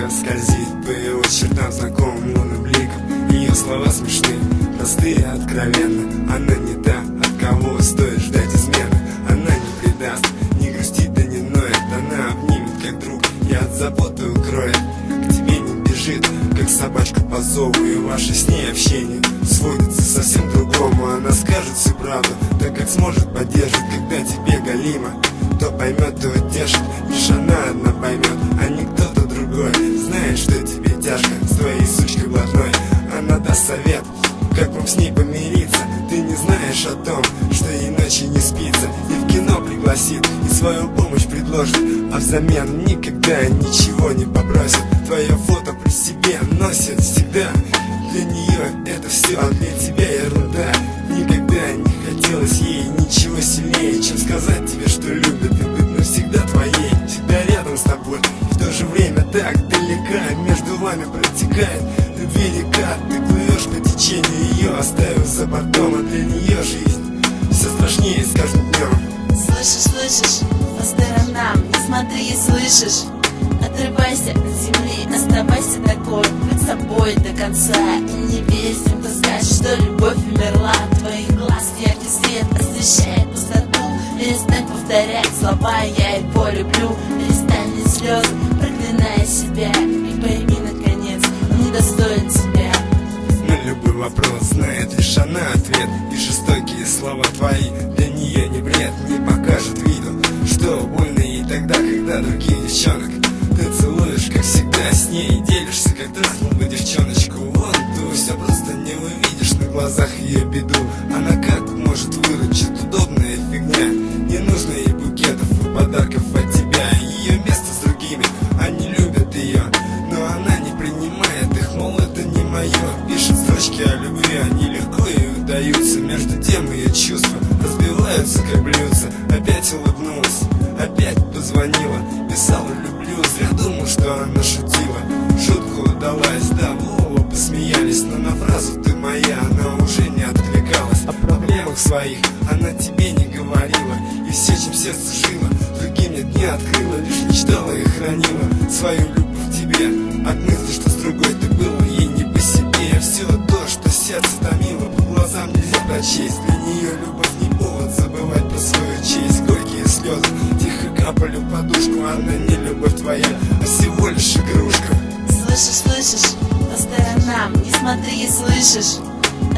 скользит по его чертам знакомым лунным бликом. Ее слова смешны, простые и откровенны. Она не та, от кого стоит ждать измены. Она не предаст, не грустит, да не ноет. Она обнимет, как друг, и от заботы укроет. К тебе не бежит, как собачка по зову. И ваше с ней общение сводится совсем другому. Она скажет всю правду, так как сможет поддержит. Когда тебе галимо, кто поймет, то утешит. Лишь она одна поймет, а не кто-то другой. Знает, что тебе тяжко с твоей сучкой блатной. Она даст совет, как вам с ней помириться. Ты не знаешь о том, что ей ночью не спится. И в кино пригласит, и свою помощь предложит, а взамен никогда ничего не попросит. Твое фото при себе носит всегда. Для нее это все, а для тебя ерунда. Никогда не хотелось ей ничего сильнее, чем сказать тебе, что любит и быть навсегда твоей. Всегда рядом с тобой, и в то же время так далека. Между вами протекает любви река. Ты плывешь по течению ее, оставив за бортом. А для нее жизнь все страшнее с каждым днем. Слышишь, по сторонам не смотри, слышишь? Отрывайся от земли, оставайся такой, быть собой до конца. И не верь всем, кто скажет, что любовь умерла. Твоих глаз яркий свет освещает пустоту. Перестань повторять слова «я его люблю». Перестань лить слезы, проклиная себя. И пойми, наконец, он недостоин тебя. На любой вопрос знает лишь она ответ. И жестокие слова твои для нее не бред. Не покажет виду, что больно ей тогда, когда других девчонок ты целуешь, как всегда, с ней делишься, как трахнул бы девчоночку. Вон ту, все просто не увидишь на глазах ее беду. Она как может выручить, удобная фигня. Не нужно ей букетов и подарков от тебя. Ее место с другими, они любят ее, но она не принимает их, мол, это не мое. Пишет строчки о любви, они легко ей удаются. Между тем ее чувства разбиваются, как блюдца. Опять улыбнулась, опять позвонила, писала люблю. Зря думал, что она шутила, шутка удалась, да, в оба посмеялись. Но на фразу «ты моя» она уже не откликалась. О проблемах своих она тебе не говорила, и все, чем сердце жило, другим нет, не открыла. Лишь мечтала и хранила свою любовь к тебе. От мысли, что с другой ты был ей не по себе. Все то, что сердце томило, по глазам нельзя прочесть. Для нее любовь не повод забывать про свою честь. Горькие слезы тихо капали в подушку. Она не любовь твоя, а всего лишь игрушка. Слышишь, по сторонам не смотри, слышишь?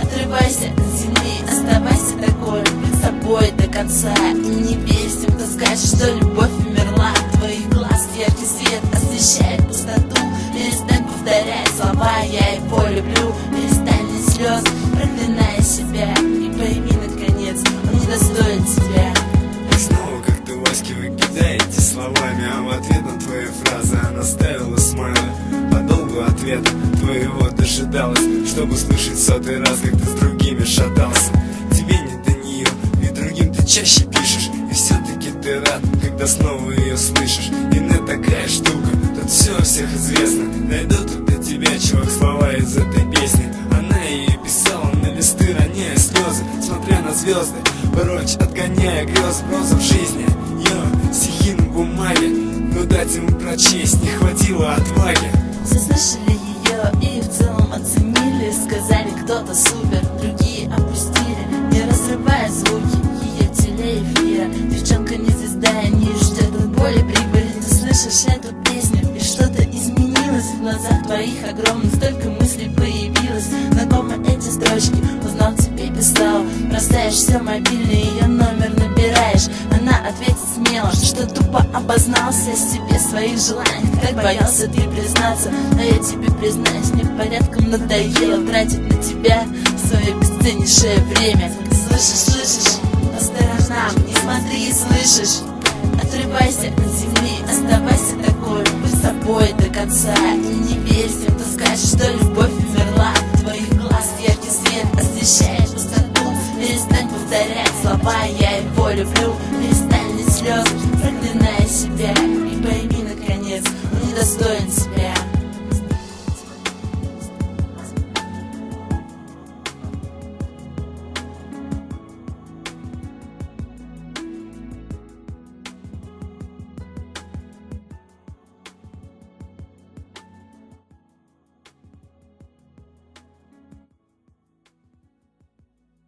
Отрывайся от земли, оставайся такой, быть собой до конца. И не верь всем, кто скажет, что любовь умерла. Твоих глаз яркий свет освещает пустоту. Перестань повторять слова «я его люблю». Перестань лить слезы, проклиная себя. И пойми, наконец, он недостоин тебя. И снова как-то Ваське выкидаете словами, а в ответ на твои фразы она ставила смайлы. Подолгу ответа твоего дожидалась, чтобы слышать сотый раз, как ты с другими шатался. Тебе не до нее, и другим ты чаще пишешь. И все-таки ты рад, когда снова ее слышишь. Интернет такая штука, тут все о всех известно. Дойдут тут до тебя, чувак, слова из этой песни. Она ее писала на листы, роняя слезы, смотря на звезды, прочь отгоняя грезы. Проза в жизни, ее стихи на бумаге, но дать ему прочесть не хватило отваги. Все слышали ее и в целом оценили. Сказали, кто-то супер, другие опустили, не разрывая звуки ее телеэфира. Девчонка не звезда и не ждет от боли прибыли. Ты слышишь эту песню, и что-то изменилось в глазах твоих огромных. Столько мыслей появилось, знакомы эти строчки, узнал, тебе писал. Бросаешь все мобильный, ее номер набираешь. Она ответит смело, что тупо обознался себе в своих желаниях. Так боялся ты признаться, но я тебе признаюсь, мне порядком надоело тратить на тебя свое бесценнейшее время. Слышишь, по сторонам не смотри, слышишь? Отрывайся от земли, оставайся такой, быть собой до конца. И не верь всем, кто скажет, что любовь умерла. Твоих глаз яркий свет освещает пустоту. Перестань повторять слова «я его люблю». Перестань лить слезы, проклиная себя. И пойми, наконец, он недостоин тебя.